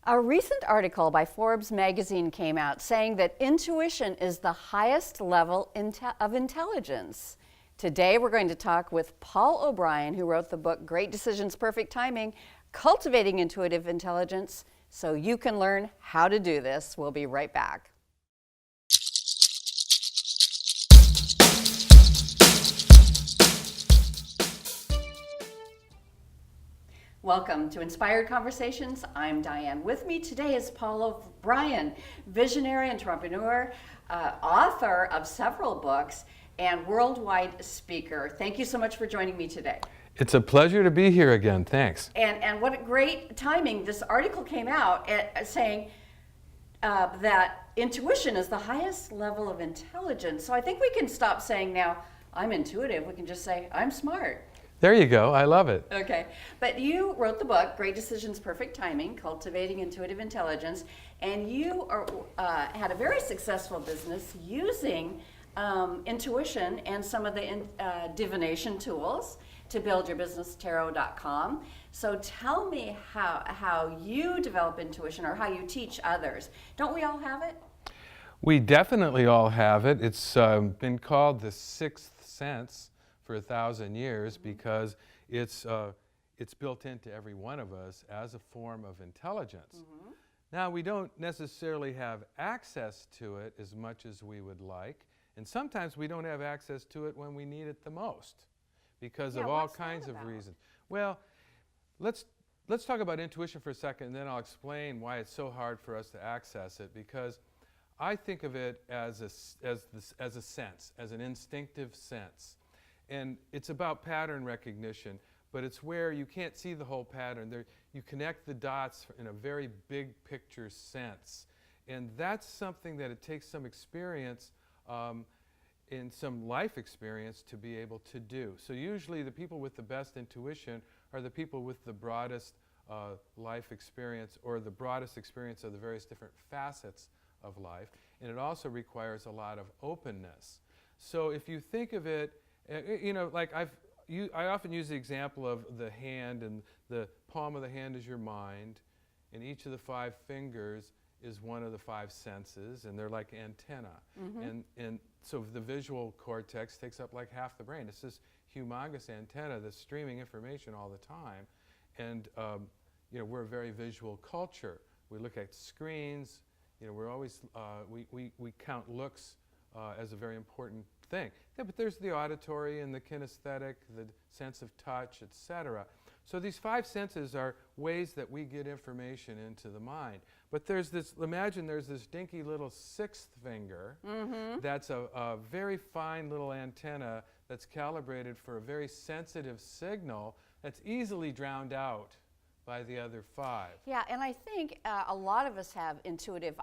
A recent article by Forbes magazine came out saying that intuition is the highest level of intelligence. Today we're going to talk with Paul O'Brien, who wrote the book Great Decisions, Perfect Timing, Cultivating Intuitive Intelligence, so you can learn how to do this. We'll be right back. Welcome to Inspired Conversations. I'm Diane. With me today is Paul O'Brien, visionary entrepreneur, author of several books, and worldwide speaker. Thank you so much for joining me today. It's a pleasure to be here again. Thanks. And what a great timing. This article came out saying that intuition is the highest level of intelligence. So I think we can stop saying now, I'm intuitive. We can just say, I'm smart. There you go. I love it. Okay. But you wrote the book, Great Decisions, Perfect Timing, Cultivating Intuitive Intelligence, and you had a very successful business using intuition and some of the divination tools to build your business, tarot.com. So tell me how you develop intuition or how you teach others. Don't we all have it? We definitely all have it. It's been called the sixth sense for 1,000 years because it's built into every one of us as a form of intelligence. Mm-hmm. Now, we don't necessarily have access to it as much as we would like, and sometimes we don't have access to it when we need it the most because of all kinds of reasons. Well, let's talk about intuition for a second, and then I'll explain why it's so hard for us to access it, because I think of it as a sense, as an instinctive sense. And it's about pattern recognition, but it's where you can't see the whole pattern. You connect the dots in a very big picture sense. And that's something that it takes some experience, in some life experience, to be able to do. So usually the people with the best intuition are the people with the broadest life experience, or the broadest experience of the various different facets of life. And it also requires a lot of openness. So if you think of it, like I often use the example of the hand, and the palm of the hand is your mind, and each of the 5 fingers is one of the 5 senses, and they're like antenna. Mm-hmm. And so the visual cortex takes up like half the brain. It's this humongous antenna that's streaming information all the time. And we're a very visual culture. We look at screens. We're always we count looks as a very important thing. Yeah, but there's the auditory and the kinesthetic, the sense of touch, etc. So these 5 senses are ways that we get information into the mind. But imagine there's this dinky little 6th finger. Mm-hmm. That's a very fine little antenna that's calibrated for a very sensitive signal that's easily drowned out by the other 5. Yeah, and I think a lot of us have intuitive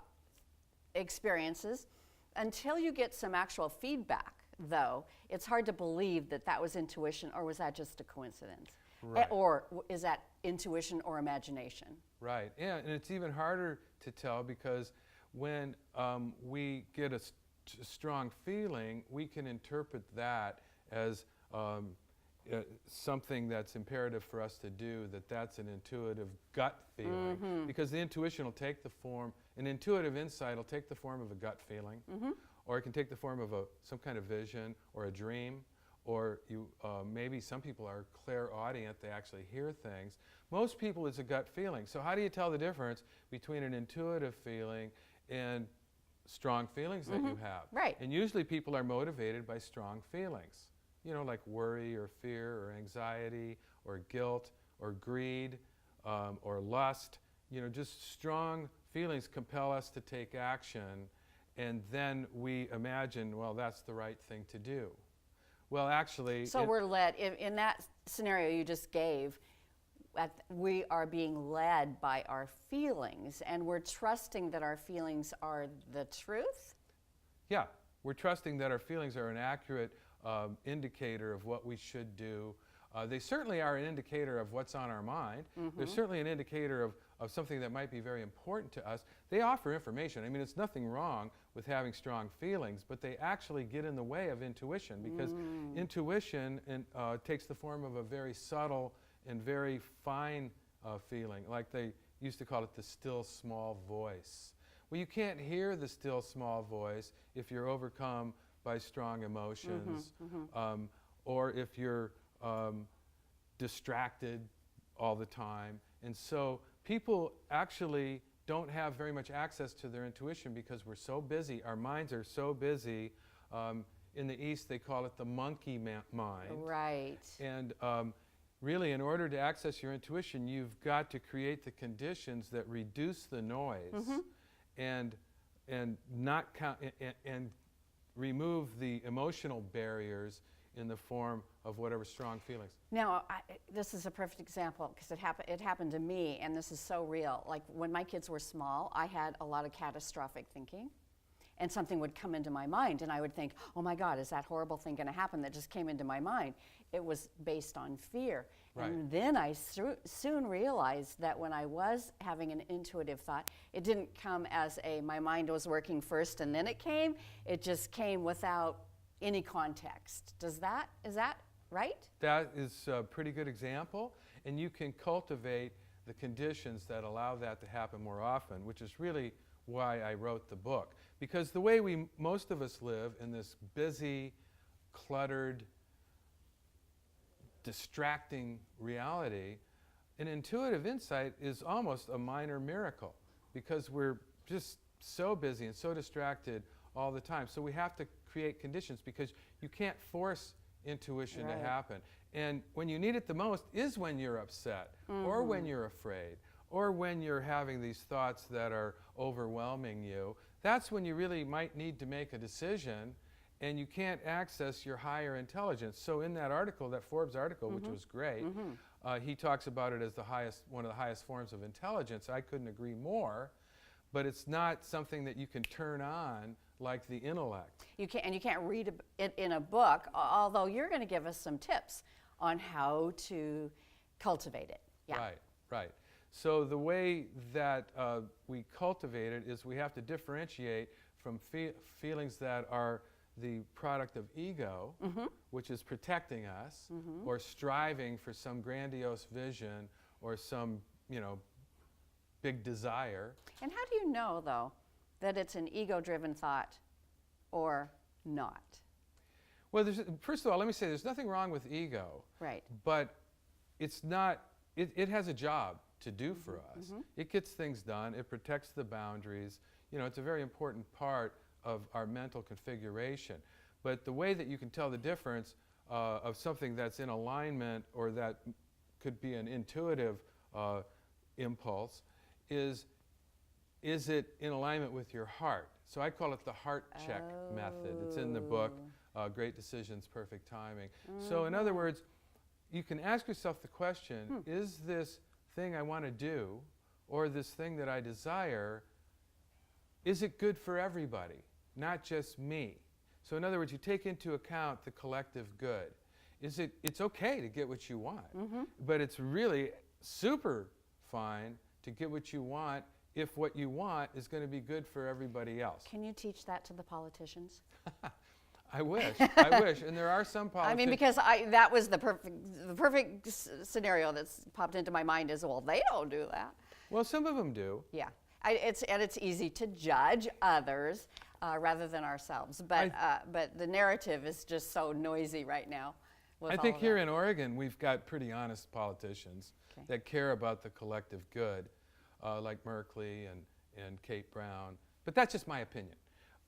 experiences. Until you get some actual feedback, though, it's hard to believe that was intuition, or was that just a coincidence? Right. Or is that intuition or imagination? Right, yeah, and it's even harder to tell because when we get a strong feeling, we can interpret that as something that's imperative for us to do, that's an intuitive gut feeling. Mm-hmm. Because the intuition will take the form, an intuitive insight will take the form of a gut feeling, mm-hmm. or it can take the form of some kind of vision or a dream, or maybe some people are clairaudient, they actually hear things. Most people, it's a gut feeling. So how do you tell the difference between an intuitive feeling and strong feelings that you have? Right. And usually people are motivated by strong feelings. Like worry or fear or anxiety or guilt or greed or lust. Just strong feelings compel us to take action, and then we imagine, well, that's the right thing to do. Well, actually... So we're led, in that scenario you just gave, we are being led by our feelings, and we're trusting that our feelings are the truth? Yeah, we're trusting that our feelings are an accurate indicator of what we should do. They certainly are an indicator of what's on our mind. Mm-hmm. They're certainly an indicator of something that might be very important to us. They offer information. I mean, it's nothing wrong with having strong feelings, but they actually get in the way of intuition, because intuition takes the form of a very subtle and very fine feeling. Like used to call it the still small voice. Well, you can't hear the still small voice if you're overcome by strong emotions, or if you're distracted all the time. And so people actually don't have very much access to their intuition because we're so busy. Our minds are so busy. In the East, they call it the monkey mind. Right. And really, in order to access your intuition, you've got to create the conditions that reduce the noise and not count and remove the emotional barriers in the form of whatever strong feelings. Now, this is a perfect example because it happened to me, and this is so real. Like when my kids were small, I had a lot of catastrophic thinking, and something would come into my mind, and I would think, oh my God, is that horrible thing going to happen that just came into my mind? It was based on fear. Right. And then I soon realized that when I was having an intuitive thought, it didn't come as my mind was working first and then it came. It just came without any context. Is that right? That is a pretty good example, and you can cultivate the conditions that allow that to happen more often, which is really why I wrote the book. Because the way most of us live in this busy, cluttered, distracting reality, an intuitive insight is almost a minor miracle because we're just so busy and so distracted all the time. So we have to create conditions because you can't force intuition to happen. And when you need it the most is when you're upset or when you're afraid or when you're having these thoughts that are overwhelming you. That's when you really might need to make a decision and you can't access your higher intelligence. So in that article, that Forbes article, which was great, he talks about it as one of the highest forms of intelligence. I couldn't agree more, but it's not something that you can turn on like the intellect. You can't read it in a book, although you're going to give us some tips on how to cultivate it. Yeah. Right. So the way that we cultivate it is we have to differentiate from feelings that are the product of ego, which is protecting us, or striving for some grandiose vision or some, big desire. And how do you know, though, that it's an ego-driven thought or not? Well, first of all, let me say there's nothing wrong with ego. Right. But it's not, it has a job to do for us. It gets things done. It protects the boundaries. It's a very important part of our mental configuration. But the way that you can tell the difference of something that's in alignment or that could be an intuitive impulse is it in alignment with your heart? So I call it the heart check method. It's in the book, Great Decisions, Perfect Timing. So in other words, you can ask yourself the question, is this thing I want to do or this thing that I desire, is it good for everybody, not just me? So in other words, you take into account the collective good. It's okay to get what you want, but it's really super fine to get what you want if what you want is going to be good for everybody else. Can you teach that to the politicians? I wish, and there are some politicians. I mean, because that was the perfect scenario that's popped into my mind is, well, they don't do that. Well, some of them do. Yeah, it's easy to judge others rather than ourselves, but the narrative is just so noisy right now. I think here in Oregon, we've got pretty honest politicians that care about the collective good, like Merkley and Kate Brown. But that's just my opinion.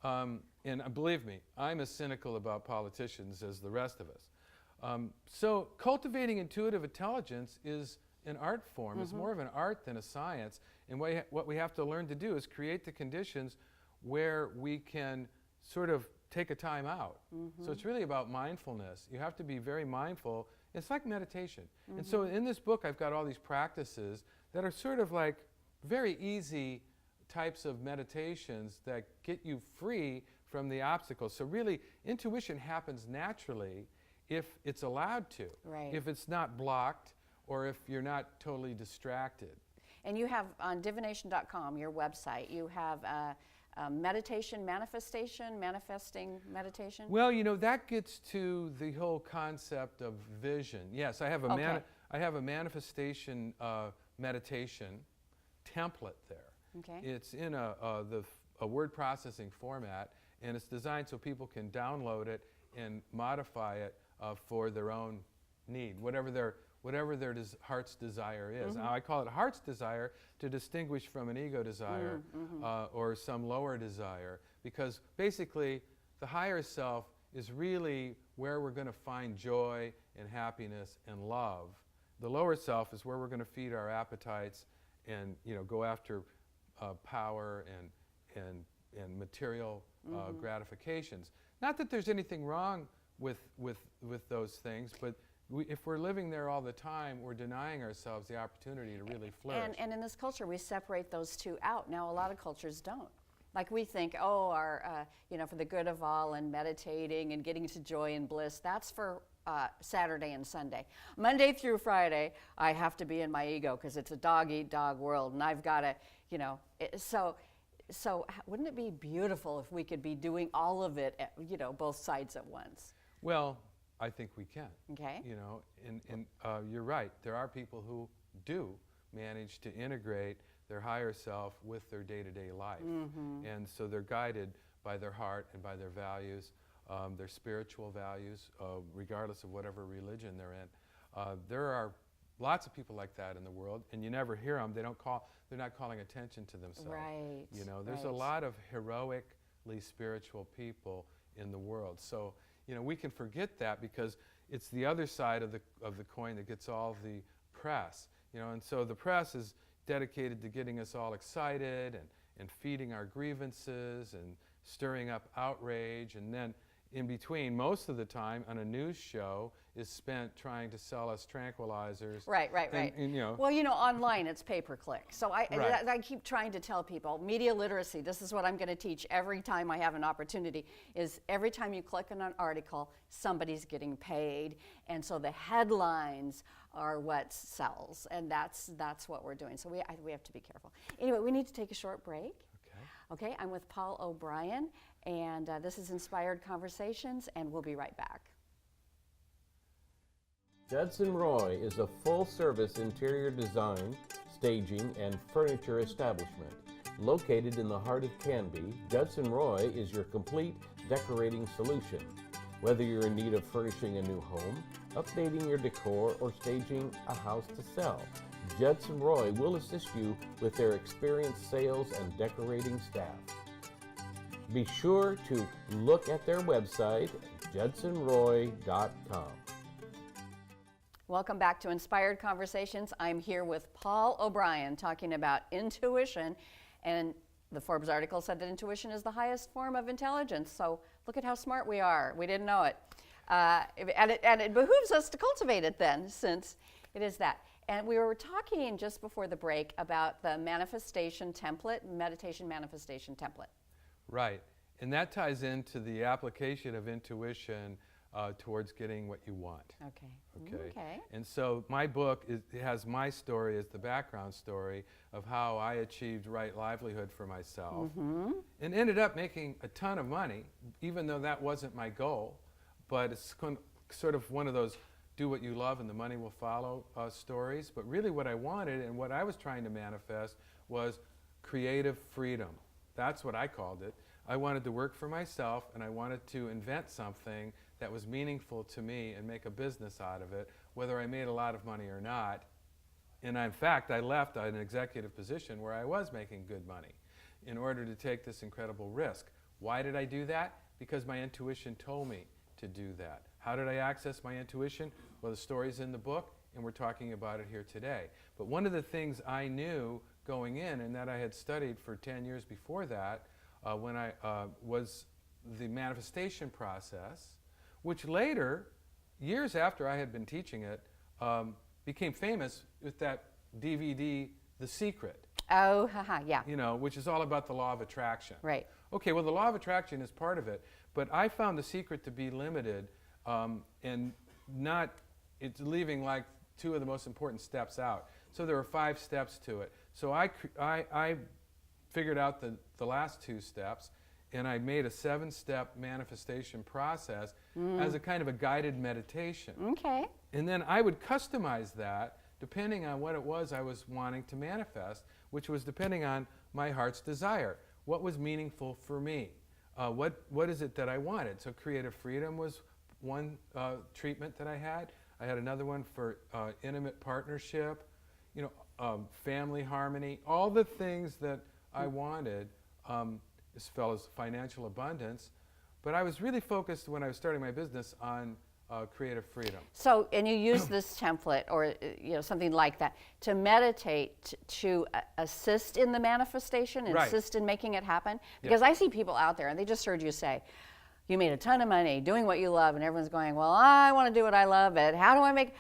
And believe me, I'm as cynical about politicians as the rest of us. So cultivating intuitive intelligence is an art form. It's more of an art than a science. And what we have to learn to do is create the conditions where we can sort of take a time out. So it's really about mindfulness. You have to be very mindful. It's like meditation. And so in this book, I've got all these practices that are sort of like very easy types of meditations that get you free from the obstacles. So really, intuition happens naturally if it's allowed to, if it's not blocked or if you're not totally distracted. And you have on divination.com, your website, you have meditation, manifesting meditation? Well, that gets to the whole concept of vision. Yes, I have a manifestation meditation template there. Okay. It's in a word processing format, and it's designed so people can download it and modify it for their own need, whatever their heart's desire is. Now, I call it heart's desire to distinguish from an ego desire or some lower desire, because basically the higher self is really where we're going to find joy and happiness and love. The lower self is where we're going to feed our appetites and go after power and material gratifications. Not that there's anything wrong with those things, but if we're living there all the time, we're denying ourselves the opportunity to really flourish. And in this culture, we separate those two out. Now, a lot of cultures don't. Like we think, oh, our, for the good of all and meditating and getting to joy and bliss, that's for Saturday and Sunday. Monday through Friday, I have to be in my ego because it's a dog-eat-dog world, and I've got to, so wouldn't it be beautiful if we could be doing all of it, both sides at once? Well, I think we can. Okay. And you're right. There are people who do manage to integrate their higher self with their day-to-day life. And so they're guided by their heart and by their values, their spiritual values, regardless of whatever religion they're in. There are lots of people like that in the world, and you never hear them. They're not calling attention to themselves. Right. There's a lot of heroically spiritual people in the world. So, we can forget that because it's the other side of the coin that gets all the press. And so the press is dedicated to getting us all excited and feeding our grievances and stirring up outrage, and then in between, most of the time on a news show is spent trying to sell us tranquilizers. Right. Well, online it's pay-per-click. So I keep trying to tell people, media literacy, this is what I'm going to teach every time I have an opportunity, is every time you click on an article, somebody's getting paid. And so the headlines are what sells. And that's what we're doing. So we have to be careful. Anyway, we need to take a short break. Okay, I'm with Paul O'Brien, and this is Inspired Conversations, and we'll be right back. Judson Roy is a full-service interior design, staging, and furniture establishment. Located in the heart of Canby, Judson Roy is your complete decorating solution. Whether you're in need of furnishing a new home, updating your decor, or staging a house to sell, Judson Roy will assist you with their experienced sales and decorating staff. Be sure to look at their website, judsonroy.com. Welcome back to Inspired Conversations. I'm here with Paul O'Brien talking about intuition, and the Forbes article said that intuition is the highest form of intelligence. So look at how smart we are. We didn't know it. And it behooves us to cultivate it then, since it is that. And we were talking just before the break about the manifestation template, meditation manifestation template. Right. And that ties into the application of intuition towards getting what you want. Okay. And so my book has my story as the background story of how I achieved right livelihood for myself and ended up making a ton of money, even though that wasn't my goal. But it's sort of one of those do what you love and the money will follow stories. But really what I wanted and what I was trying to manifest was creative freedom. That's what I called it. I wanted to work for myself, and I wanted to invent something that was meaningful to me and make a business out of it, whether I made a lot of money or not. And in fact, I left an executive position where I was making good money in order to take this incredible risk. Why did I do that? Because my intuition told me to do that. How did I access my intuition? Well, the story's in the book, and we're talking about it here today. But one of the things I knew going in, and that I had studied for 10 years before that, when I was the manifestation process, which later, years after I had been teaching it, became famous with that DVD, The Secret. Oh, yeah. Which is all about the law of attraction. Right. Okay, well, the law of attraction is part of it, but I found The Secret to be limited and it's leaving like two of the most important steps out. So there were 5 steps to it. So I figured out the last 2 steps, and I made a 7-step manifestation process as a kind of a guided meditation. Okay. And then I would customize that depending on what it was I was wanting to manifest, which was depending on my heart's desire. What was meaningful for me? What is it that I wanted? So creative freedom was one treatment that I had. I had another one for intimate partnership, family harmony, all the things that I wanted, as well as financial abundance. But I was really focused when I was starting my business on creative freedom. So, and you use this template or something like that to meditate to assist in the manifestation, Right. assist in making it happen? Because I see people out there and they just heard you say, you made a ton of money doing what you love, and everyone's going, well, I want to do what I love, but how do I make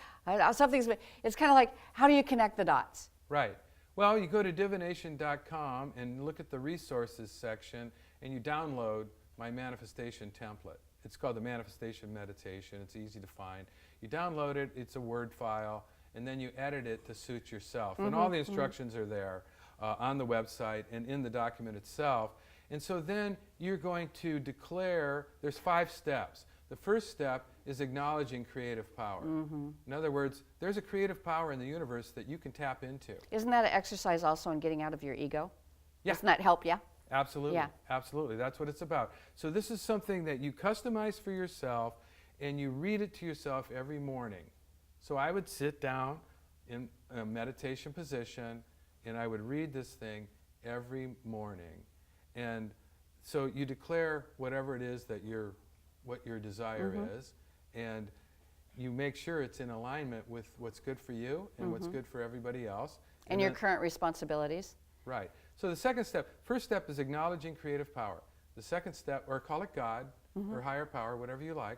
something's, it's kind of like, how do you connect the dots? Right. Well, you go to divination.com and look at the resources section, and you download my manifestation template. It's called the Manifestation Meditation. It's easy to find. You download it, it's a Word file, and then you edit it to suit yourself. And all the instructions are there on the website and in the document itself. And so then you're going to declare, there's 5 steps. The first step is acknowledging creative power. In other words, there's a creative power in the universe that you can tap into. Isn't that an exercise also in getting out of your ego? Yeah. Doesn't that help you? Absolutely. Yeah. Absolutely. That's what it's about. So this is something that you customize for yourself, and you read it to yourself every morning. So I would sit down in a meditation position, and I would read this thing every morning. And so you declare whatever it is that what your desire is, and you make sure it's in alignment with what's good for you and what's good for everybody else. And your current responsibilities? Right. So the first step is acknowledging creative power. The second step, or call it God or higher power, whatever you like.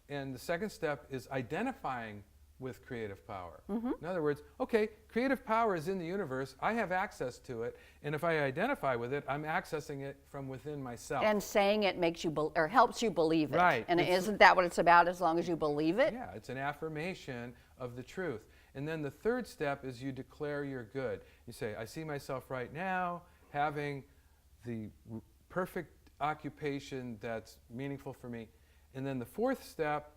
And the second step is identifying with creative power. In other words, okay, creative power is in the universe. I have access to it. And if I identify with it, I'm accessing it from within myself. And saying it makes you, or helps you believe it. Right. And isn't that what it's about, as long as you believe it? Yeah, it's an affirmation of the truth. And then the third step is you declare your good. You say, I see myself right now having the perfect occupation that's meaningful for me. And then the fourth step,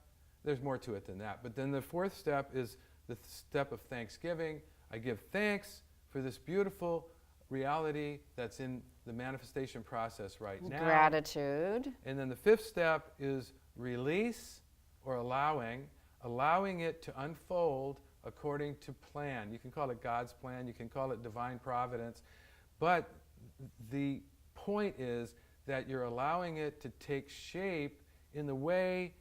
there's more to it than that, but then the fourth step is the step of thanksgiving. I give thanks for this beautiful reality that's in the manifestation process right now. Gratitude. And then the fifth step is release or allowing it to unfold according to plan. You can call it God's plan, you can call it divine providence, but the point is that you're allowing it to take shape in the way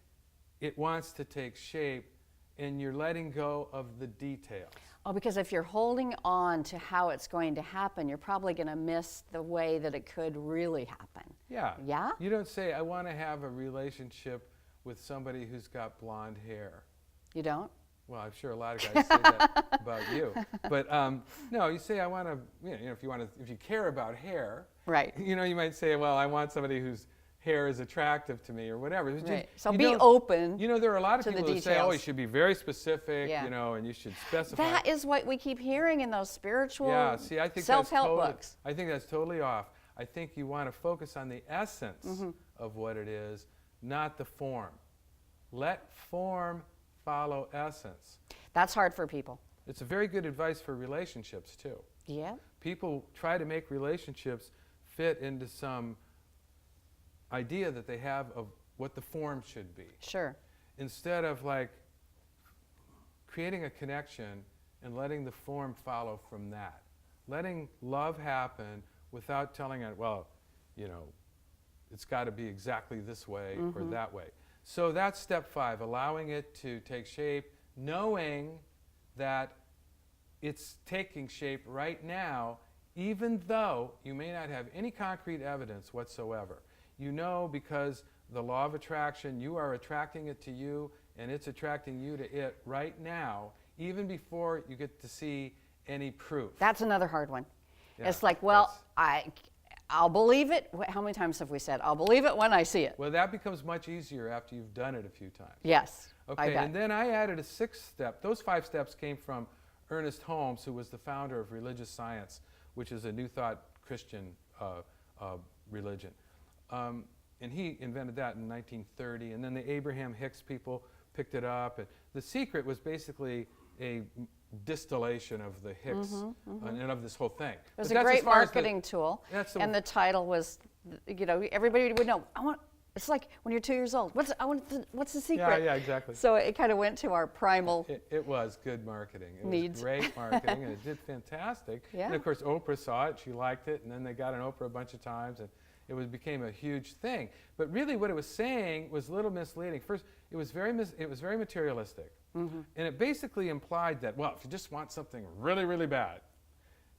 it wants to take shape, and you're letting go of the details. Oh, because if you're holding on to how it's going to happen, you're probably going to miss the way that it could really happen. Yeah. Yeah? You don't say, I want to have a relationship with somebody who's got blonde hair. You don't? Well, I'm sure a lot of guys say that about you. But no, you say, I want to, if you care about hair, Right. you might say, well, I want somebody whose hair is attractive to me or whatever. Right. So be open. There are a lot of to the people who say, oh, you details. should be very specific, Yeah. and you should specify. That is what we keep hearing in those spiritual Yeah, see, I think self-help books. I think that's totally off. I think you want to focus on the essence of what it is, not the form. Let form follow essence. That's hard for people. It's a very good advice for relationships, too. Yeah. People try to make relationships fit into some idea that they have of what the form should be. Sure. Instead of creating a connection and letting the form follow from that. Letting love happen without telling it, well, it's got to be exactly this way or that way. So that's step 5, allowing it to take shape, knowing that it's taking shape right now, even though you may not have any concrete evidence whatsoever. Because the law of attraction, you are attracting it to you, and it's attracting you to it right now, even before you get to see any proof. That's another hard one. Yeah, It's like, well, I'll believe it. How many times have we said, I'll believe it when I see it? Well, that becomes much easier after you've done it a few times. Yes. I Okay, bet. and then I added a 6th step. Those 5 steps came from Ernest Holmes, who was the founder of religious science, which is a New Thought Christian religion. And he invented that in 1930, and then the Abraham Hicks people picked it up. And the secret was basically a distillation of the Hicks and of this whole thing. It was a great marketing tool, that's and the title was, everybody would know. It's like when you're 2 years old. What's the secret? Yeah, exactly. So it kind of went to our primal. It was good marketing. It needs. was great marketing, and it did fantastic. Yeah. And of course, Oprah saw it. She liked it, and then they got an Oprah a bunch of times, and became a huge thing. But really, what it was saying was a little misleading. First, it was very materialistic, and it basically implied that, well, if you just want something really, really bad,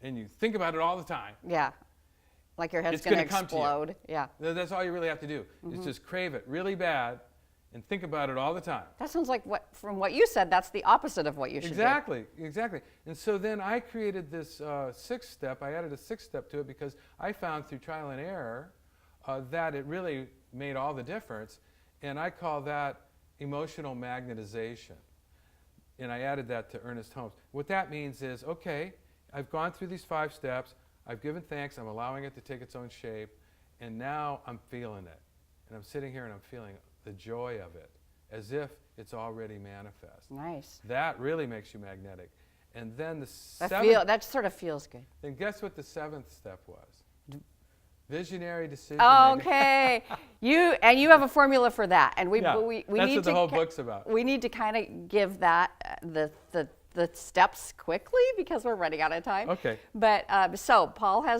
and you think about it all the time, Yeah. Like your head's it's going to come to you. explode. Yeah. That's all you really have to do. Is just crave it really bad, and think about it all the time. That sounds like from what you said, that's the opposite of what you should do. Exactly. And so then I created this sixth step. I added a sixth step to it because I found through trial and error that it really made all the difference. And I call that emotional magnetization. And I added that to Ernest Holmes. What that means is, okay, I've gone through these 5 steps. I've given thanks. I'm allowing it to take its own shape. And now I'm feeling it. And I'm sitting here and I'm feeling the joy of it, as if it's already manifest. Nice. That really makes you magnetic. And then the seventh, that sort of feels good. then guess what the 7th step was? Visionary decision. Okay. you have a formula for that, and we that's need what the to whole book's about. We need to kind of give that the steps quickly because we're running out of time. Okay. But so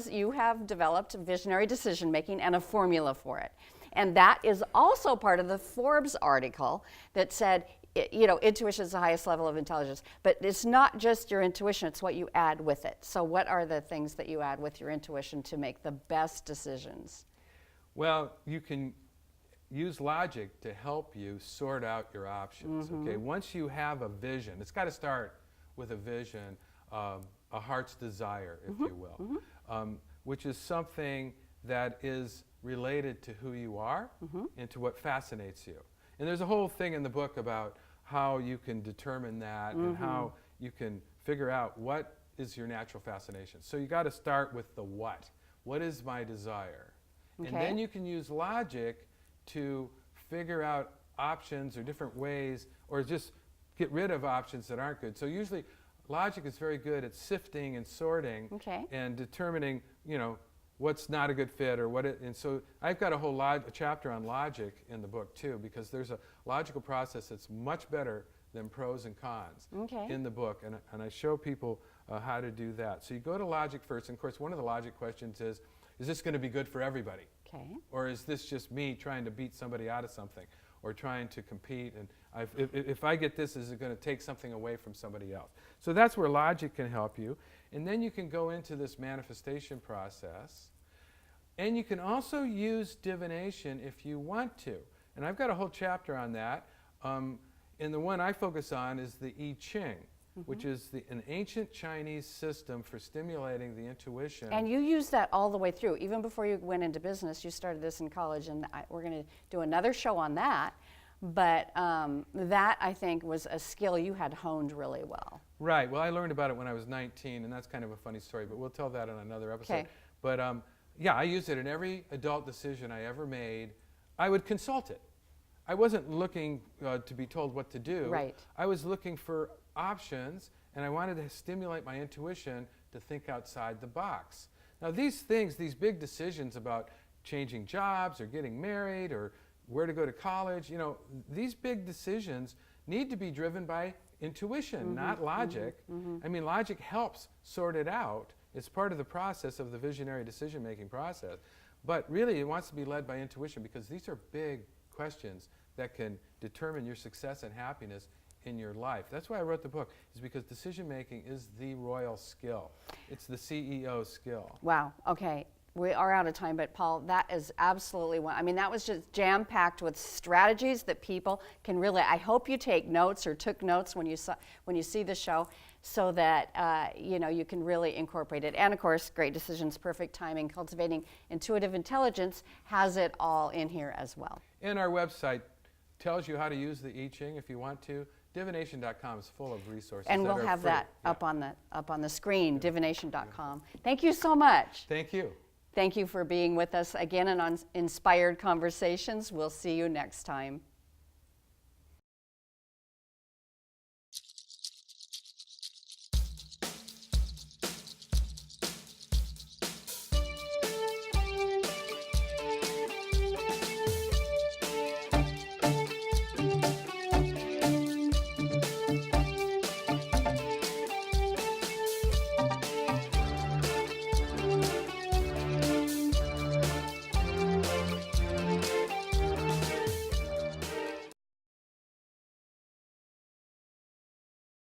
you have developed visionary decision making and a formula for it. And that is also part of the Forbes article that said, intuition is the highest level of intelligence. But it's not just your intuition, it's what you add with it. So what are the things that you add with your intuition to make the best decisions? Well, you can use logic to help you sort out your options. Okay. Once you have a vision, it's got to start with a vision, a heart's desire, if you will, which is something that is related to who you are and to what fascinates you. And there's a whole thing in the book about how you can determine that and how you can figure out what is your natural fascination. So you got to start with the what. What is my desire? Okay. And then you can use logic to figure out options or different ways, or just get rid of options that aren't good. So usually logic is very good at sifting and sorting and determining, what's not a good fit or and so I've got a whole chapter on logic in the book too, because there's a logical process that's much better than pros and cons in the book, and I show people how to do that. So you go to logic first, and of course one of the logic questions is this going to be good for everybody? Okay. Or is this just me trying to beat somebody out of something or trying to compete, and if I get this, is it going to take something away from somebody else? So that's where logic can help you. And then you can go into this manifestation process. And you can also use divination if you want to. And I've got a whole chapter on that. And the one I focus on is the I Ching, which is an ancient Chinese system for stimulating the intuition. And you used that all the way through. Even before you went into business, you started this in college, and we're going to do another show on that. But that, I think, was a skill you had honed really well. Right. Well, I learned about it when I was 19, and that's kind of a funny story, but we'll tell that on another episode. Okay. But yeah, I used it in every adult decision I ever made. I would consult it. I wasn't looking to be told what to do. Right. I was looking for options, and I wanted to stimulate my intuition to think outside the box. Now, these things, these big decisions about changing jobs or getting married or where to go to college, these big decisions need to be driven by intuition, not logic. I mean, logic helps sort it out. It's part of the process of the visionary decision-making process. But really, it wants to be led by intuition, because these are big questions that can determine your success and happiness in your life. That's why I wrote the book, is because decision-making is the royal skill. It's the CEO skill. Wow. Okay. We are out of time, but Paul, that is absolutely one. I mean, that was just jam-packed with strategies that people can really. I hope you take notes or took notes when you see the show, so that you can really incorporate it. And of course, Great Decisions, Perfect Timing, Cultivating Intuitive Intelligence has it all in here as well. And our website tells you how to use the I Ching if you want to. Divination.com is full of resources. And we'll have that up on the screen. Divination.com. Thank you so much. Thank you. Thank you for being with us again and on Inspired Conversations. We'll see you next time.